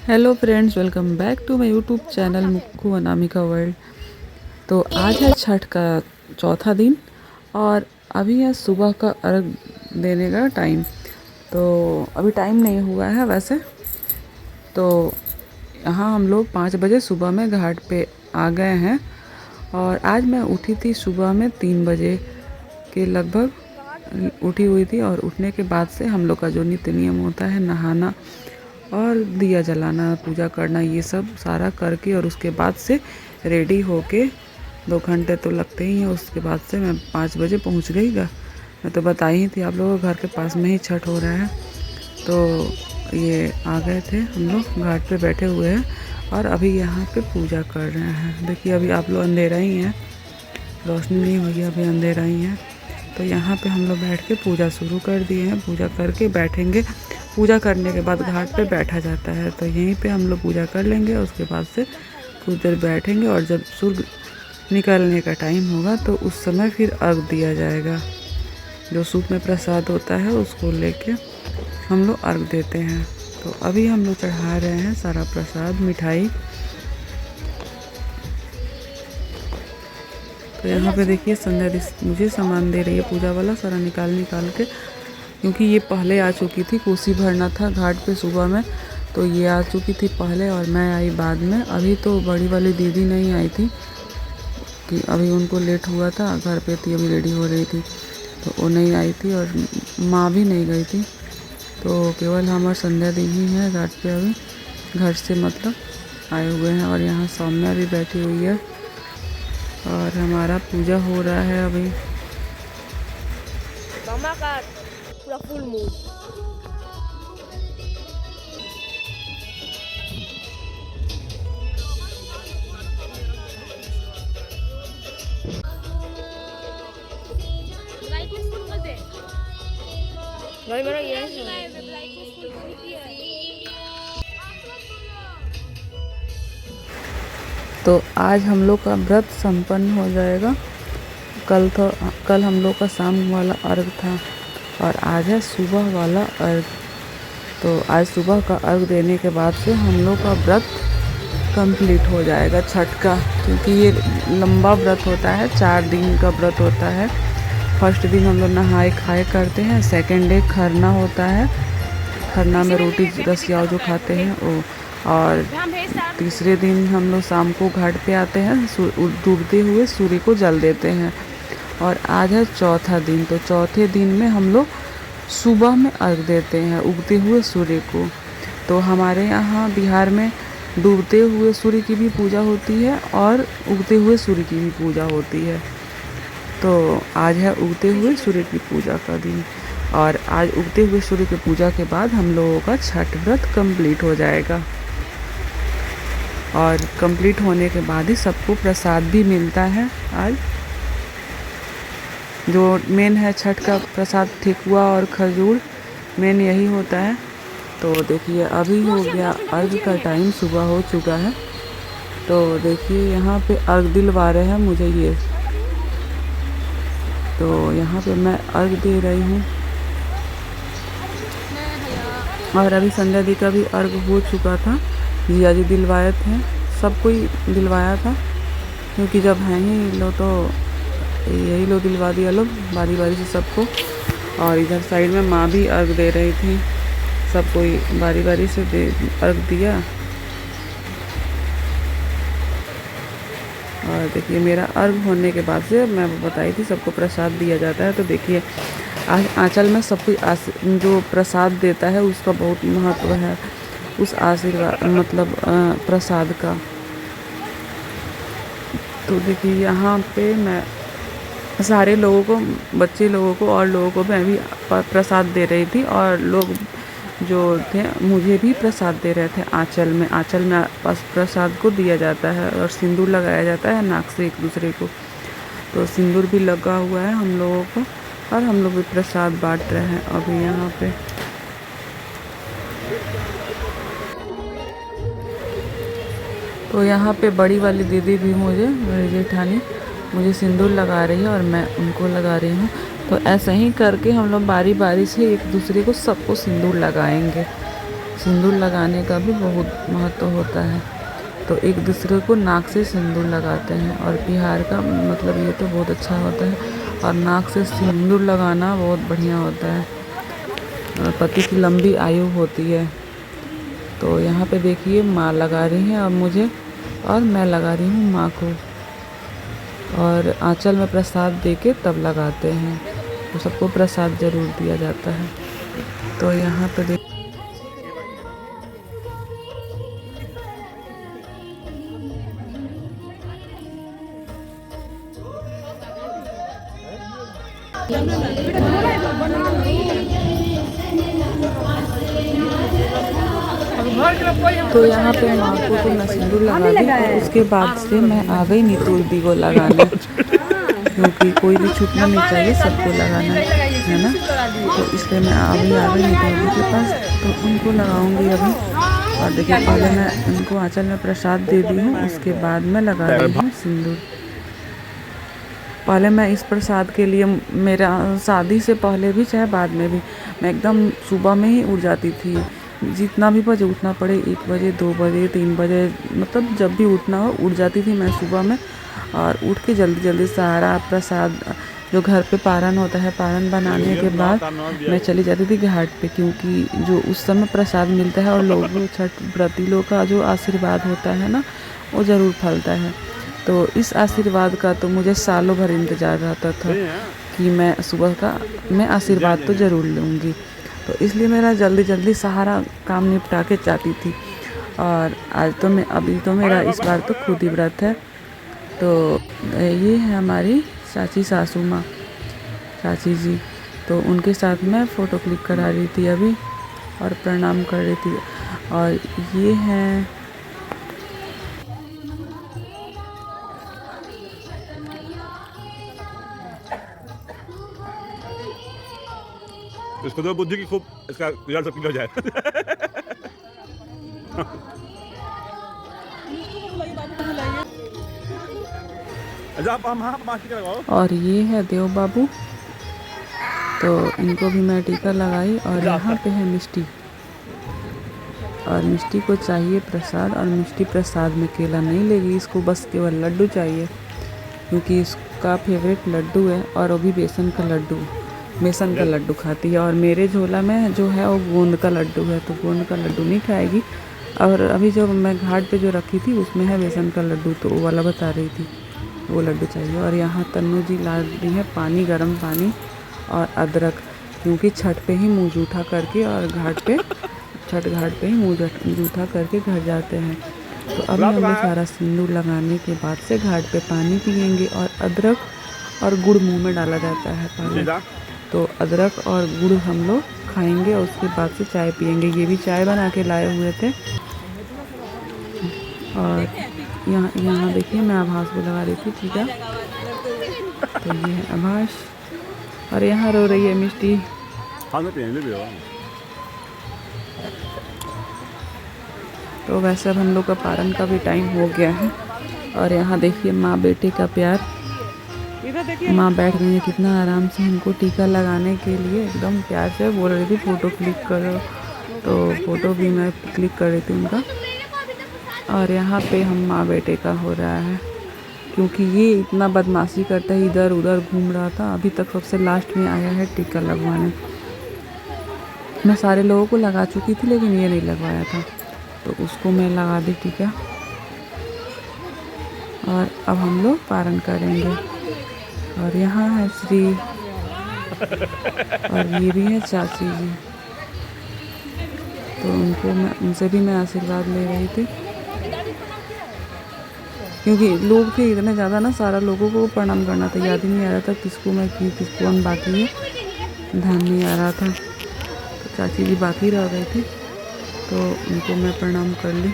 Hello friends, welcome back to my YouTube channel Mukku Anamika world. तो आज है छठ का चौथा दिन और अभी है सुबह का अर्घ देने का टाइम। तो अभी टाइम नहीं हुआ है वैसे। तो यहाँ हम लोग 5 बजे सुबह में घाट पे आ गए हैं और आज मैं उठी थी सुबह में 3 बजे के लगभग उठी हुई थी। और उठने के बाद से हम लोग का जो नित्य नियम होता है, नहाना और दिया जलाना, पूजा करना, ये सब सारा करके और उसके बाद से रेडी होके 2 घंटे तो लगते ही हैं। उसके बाद से मैं 5 बजे पहुंच गई। मैं तो बताई ही थी आप लोगों को, घर के पास में ही छठ हो रहा है। तो ये आ गए थे, हम लोग घाट पे बैठे हुए हैं और अभी यहाँ पे पूजा कर रहे हैं। देखिए अभी आप लोग अंधेरा ही हैं, रोशनी नहीं हुई है, अभी अंधेरा ही है। तो यहाँ पे हम लोग बैठ के पूजा शुरू कर दिए हैं। पूजा करके बैठेंगे। पूजा करने के बाद घाट पे बैठा जाता है, तो यहीं पे हम लोग पूजा कर लेंगे। उसके बाद से कुछ देर बैठेंगे और जब सूर्य निकलने का टाइम होगा तो उस समय फिर अर्घ दिया जाएगा। जो सूप में प्रसाद होता है उसको लेके हम लोग अर्घ देते हैं। तो अभी हम लोग चढ़ा रहे हैं सारा प्रसाद, मिठाई। तो यहाँ पे देखिए संध्या दी मुझे सामान दे रही है पूजा वाला, सारा निकाल के, क्योंकि ये पहले आ चुकी थी। कोसी भरना था घाट पे सुबह में, तो ये आ चुकी थी पहले और मैं आई बाद में। अभी तो बड़ी वाली दीदी नहीं आई थी कि अभी उनको लेट हुआ था, घर पे थी, अभी रेडी हो रही थी, तो वो नहीं आई थी और माँ भी नहीं गई थी। तो केवल हम और संध्या दी ही हैं घाट पे अभी, घर से मतलब आए हुए हैं। और यहाँ सामने भी बैठी हुई है और हमारा पूजा हो रहा है अभी। मामा का पूरा फुल मूड। भाई मेरा ये है। तो आज हम लोग का व्रत संपन्न हो जाएगा। कल हम लोग का शाम वाला अर्घ था और आज है सुबह वाला अर्घ। तो आज सुबह का अर्घ देने के बाद से हम लोग का व्रत कंप्लीट हो जाएगा छठ का, क्योंकि ये लंबा व्रत होता है, 4 दिन का व्रत होता है। फर्स्ट दिन हम लोग नहाए खाए करते हैं, सेकेंड डे खरना होता है, खरना में रोटी रसियाव जो खाते हैं वो, और तीसरे दिन हम लोग शाम को घाट पे आते हैं, डूबते हुए सूर्य को जल देते हैं। और आज है चौथा दिन। तो चौथे दिन में हम लोग सुबह में अर्घ देते हैं उगते हुए सूर्य को। तो हमारे यहाँ बिहार में डूबते हुए सूर्य की भी पूजा होती है और उगते हुए सूर्य की भी पूजा होती है। तो आज है उगते हुए सूर्य की पूजा का दिन और आज उगते हुए सूर्य की पूजा के बाद हम लोगों का छठ व्रत कंप्लीट हो जाएगा। और कंप्लीट होने के बाद ही सबको प्रसाद भी मिलता है। आज जो मेन है छठ का प्रसाद, ठेकुआ और खजूर, मेन यही होता है। तो देखिए अभी हो गया अर्घ का टाइम, सुबह हो चुका है। तो देखिए यहाँ पे अर्घ दिलवा रहे हैं मुझे ये। तो यहाँ पे मैं अर्घ दे रही हूँ और अभी संध्या दी का भी अर्घ हो चुका था। जिया जी दिलवाए थे, सबको ही दिलवाया था, क्योंकि जब हैं ही लो तो यही लो दिलवा दिया लोग बारी बारी से सबको। और इधर साइड में माँ भी अर्घ दे रही थी, सबको ही बारी बारी से अर्घ दिया। और देखिए मेरा अर्घ होने के बाद से मैं बताई थी सबको प्रसाद दिया जाता है। तो देखिए आज आंचल में सबको जो प्रसाद देता है उसका बहुत महत्व है, उस आशीर्वाद मतलब प्रसाद का। तो देखिए यहाँ पे मैं सारे लोगों को, बच्चे लोगों को और लोगों को मैं भी प्रसाद दे रही थी और लोग जो थे मुझे भी प्रसाद दे रहे थे। आंचल में प्रसाद को दिया जाता है और सिंदूर लगाया जाता है नाक से एक दूसरे को। तो सिंदूर भी लगा हुआ है हम लोगों को और हम लोग भी प्रसाद बांट रहे हैं अभी यहाँ पे। तो यहाँ पे बड़ी वाली दीदी भी बड़ी जेठानी मुझे सिंदूर लगा रही है और मैं उनको लगा रही हूँ। तो ऐसे ही करके हम लोग बारी बारी से एक दूसरे को सबको सिंदूर लगाएंगे। सिंदूर लगाने का भी बहुत महत्व होता है। तो एक दूसरे को नाक से सिंदूर लगाते हैं और बिहार का मतलब ये तो बहुत अच्छा होता है। और नाक से सिंदूर लगाना बहुत बढ़िया होता है, पति की लंबी आयु होती है। तो यहाँ पे देखिए माँ लगा रही हैं और मुझे, और मैं लगा रही हूँ माँ को। और आंचल में प्रसाद देके तब लगाते हैं, तो सबको प्रसाद ज़रूर दिया जाता है। तो यहाँ पे देख तो यहाँ पे माँ को तो मैं सिंदूर लगा दी और उसके बाद से मैं आ गई नीतूर दी को लगाने, क्योंकि कोई भी छूटना नहीं चाहिए, सबको लगाना है ना। तो इसलिए मैं अभी आ गई नीतूर दी के पास, तो उनको लगाऊंगी अभी। और देखिए पहले मैं उनको आंचल में प्रसाद दे दी हूँ, उसके बाद मैं लगा रही हूँ सिंदूर। पहले मैं इस प्रसाद के लिए, मेरा शादी से पहले भी चाहे बाद में भी, मैं एकदम सुबह में ही उठ जाती थी। जितना भी बजे उठना पड़े, 1 बजे 2 बजे 3 बजे, मतलब जब भी उठना हो उठ जाती थी मैं सुबह में। और उठ के जल्दी जल्दी सारा प्रसाद जो घर पे पारण होता है, पारण बनाने के बाद मैं चली जाती थी घाट पे, क्योंकि जो उस समय प्रसाद मिलता है और लोगों छठ व्रती लोग का जो आशीर्वाद होता है ना, वो ज़रूर फलता है। तो इस आशीर्वाद का तो मुझे सालों भर इंतज़ार रहता था कि मैं सुबह का मैं आशीर्वाद तो ज़रूर लूँगी। तो इसलिए मेरा जल्दी जल्दी सारा काम निपटा के जाती थी। और आज तो मैं, अभी तो मेरा इस बार तो खुद ही व्रत है। तो ये है हमारी चाची सासू माँ, चाची जी। तो उनके साथ मैं फ़ोटो क्लिक करा रही थी अभी और प्रणाम कर रही थी। और ये हैं इसको तो बुद्धि की खूब इसका रिजल्ट सब हो जाए। और ये है देव बाबू, तो इनको भी मैं टीका लगाई। और यहाँ पे है मिष्टी, और मिष्टी को चाहिए प्रसाद, और मिष्टी प्रसाद में केला नहीं लेगी, इसको बस केवल लड्डू चाहिए, क्योंकि इसका फेवरेट लड्डू है। और वो भी बेसन का लड्डू, बेसन का लड्डू खाती है। और मेरे झोला में जो है वो गोंद का लड्डू है, तो गोंद का लड्डू नहीं खाएगी। और अभी जो मैं घाट पे जो रखी थी उसमें है बेसन का लड्डू, तो वो वाला बता रही थी, वो लड्डू चाहिए। और यहाँ तन्नू जी ला रही है पानी, गर्म पानी और अदरक, क्योंकि छठ पे ही मुँह जूठा करके, और घाट पे छठ घाट पे ही मुँह जूठा करके घर जाते हैं। तो अभी हम लोग सारा सिंदूर लगाने के बाद से घाट पे पानी पियेंगे। और अदरक और गुड़ मुँह में डाला जाता है पहले, तो अदरक और गुड़ हम लोग खाएंगे और उसके बाद से चाय पियेंगे। ये भी चाय बना के लाए हुए थे। और यहाँ देखिए मैं आभास भी लगा रही थी, ठीक है। तो ये है आभास, और यहाँ रो रही है मिष्टी। तो वैसे अब हम लोग का पारण का भी टाइम हो गया है। और यहाँ देखिए माँ बेटे का प्यार, माँ बैठ गई है कितना आराम से हमको टीका लगाने के लिए, एकदम प्यार से बोल रही थी फ़ोटो क्लिक करो, तो फ़ोटो भी मैं क्लिक कर रही थी उनका। और यहाँ पे हम माँ बेटे का हो रहा है, क्योंकि ये इतना बदमाशी करता है, इधर उधर घूम रहा था। अभी तक सबसे लास्ट में आया है टीका लगवाने। मैं सारे लोगों को लगा चुकी थी, लेकिन ये नहीं लगवाया था, तो उसको मैं लगा दी टीका। और अब हम लोग पारण करेंगे। और यहाँ है श्री, और ये भी है चाची जी, तो उनसे भी मैं आशीर्वाद ले रही थी, क्योंकि लोग थे इतने ज़्यादा ना, सारा लोगों को प्रणाम करना था, याद ही नहीं आ रहा था किसको मैं की किसको हम बाकी है, ध्यान नहीं आ रहा था। तो चाची जी बाकी रह गई थी, तो उनको मैं प्रणाम कर ली।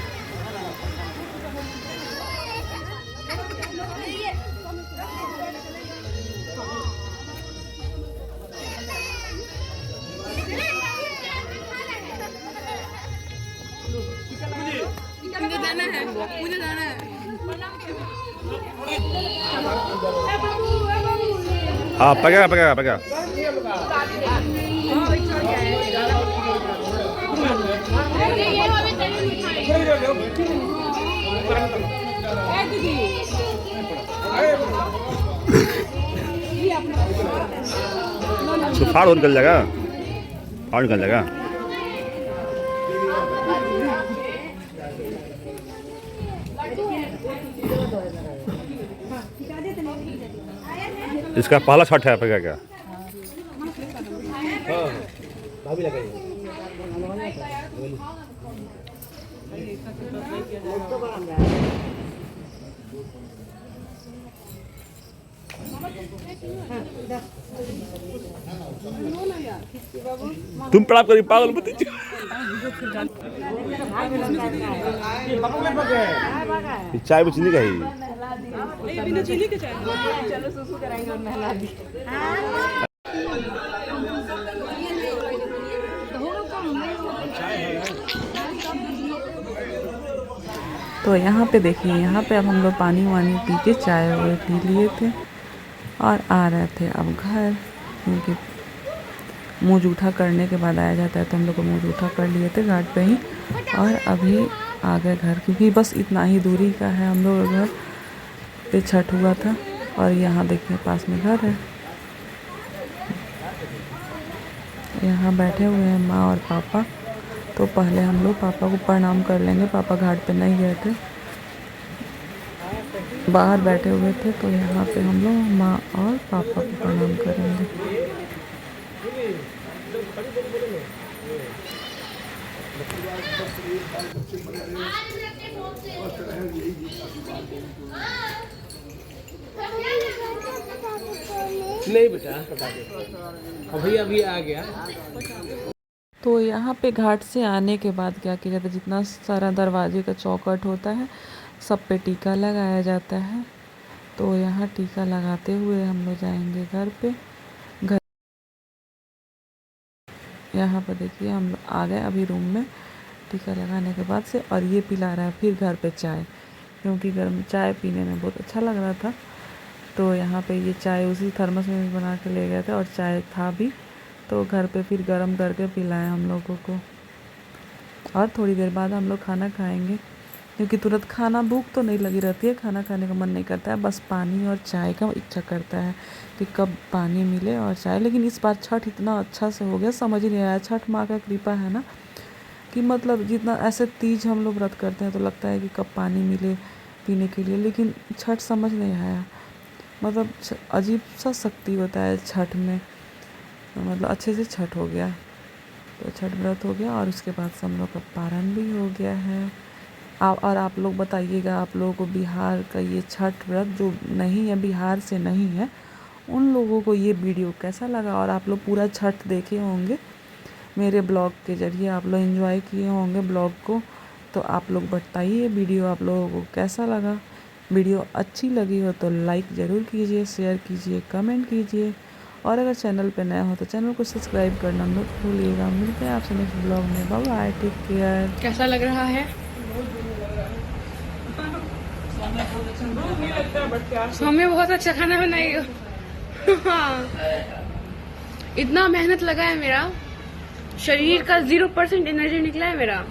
मुझे जाना है। हाँ पकड़ा। तो फाड़ निकल जाएगा, फाड़ निकल जाएगा। इसका पहला छठ है आपका क्या? तुम प्रणाम करी पागल मत। चाय में चीनी का ही। तो यहाँ पे देखिए, यहाँ पे अब हम लोग पानी वानी पी के चाय वाय पी लिए थे और आ रहे थे अब घर, क्योंकि मुँह जूठा करने के बाद आया जाता है, तो हम लोग को मुँह जूठा कर लिए थे घाट पे ही और अभी आ गए घर, क्योंकि बस इतना ही दूरी का है हम लोग घर पे छठ हुआ था। और यहाँ देखिए पास में घर है, यहाँ बैठे हुए हैं माँ और पापा। तो पहले हम लोग पापा को प्रणाम कर लेंगे, पापा घाट पे नहीं गए थे, बाहर बैठे हुए थे, तो यहाँ पे हम लोग माँ और पापा को प्रणाम करेंगे। नहीं बेटा, अभी अभी आ गया। तो यहाँ पे घाट से आने के बाद क्या किया जाता है, जितना सारा दरवाजे का चौखट होता है सब पे टीका लगाया जाता है। तो यहाँ टीका लगाते हुए हम लोग जाएंगे घर पे। घर यहाँ पर देखिए हम लोग आ गए अभी रूम में टीका लगाने के बाद से, और ये पिला रहा है फिर घर पे चाय, क्योंकि गर्म चाय पीने में बहुत अच्छा लग रहा था। तो यहाँ पे ये चाय उसी थर्मस में बना के ले गए थे और चाय था भी, तो घर पे फिर गर्म करके पिलाया हम लोगों को। और थोड़ी देर बाद हम लोग खाना खाएंगे, क्योंकि तुरंत खाना भूख तो नहीं लगी रहती है, खाना खाने का मन नहीं करता है, बस पानी और चाय का इच्छा करता है कि कब पानी मिले और चाय। लेकिन इस बार छठ इतना अच्छा से हो गया, समझ ही नहीं आया। छठ माँ का कृपा है ना, कि मतलब जितना ऐसे तीज हम लोग व्रत करते हैं तो लगता है कि कब पानी मिले पीने के लिए, लेकिन छठ समझ नहीं आया। मतलब अजीब सा शक्ति होता है छठ में, मतलब अच्छे से छठ हो गया, तो छठ व्रत हो गया और उसके बाद से हम लोग का पारण भी हो गया है। और आप लोग बताइएगा, आप लोगों को बिहार का ये छठ व्रत जो नहीं है, बिहार से नहीं है, उन लोगों को ये वीडियो कैसा लगा। और आप लोग पूरा छठ देखे होंगे मेरे ब्लॉग के ज़रिए, आप लोग एंजॉय किए होंगे ब्लॉग को, तो आप लोग बताइए वीडियो आप लोगों को कैसा लगा। वीडियो अच्छी लगी हो तो लाइक ज़रूर कीजिए, शेयर कीजिए, कमेंट कीजिए, और अगर चैनल पे नया हो तो चैनल को सब्सक्राइब करना मत भूलिएगा। मिलते हैं आपसे नेक्स्ट ब्लॉग में, बाय बाय, टेक केयर। कैसा लग रहा है? मम्मी बहुत अच्छा खाना बनाई हो। हाँ, इतना मेहनत लगा है मेरा, शरीर का 0% एनर्जी निकला है मेरा,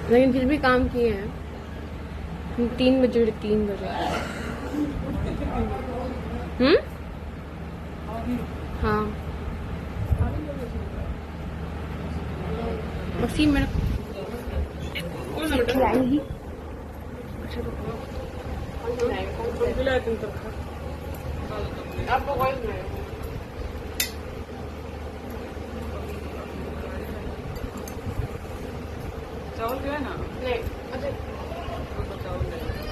लेकिन फिर भी काम किए हैं। 3 बजे हाँ, बस ही मेरा खिलाएंगी। आपको चावल दिया ना? नहीं, अच्छा चावल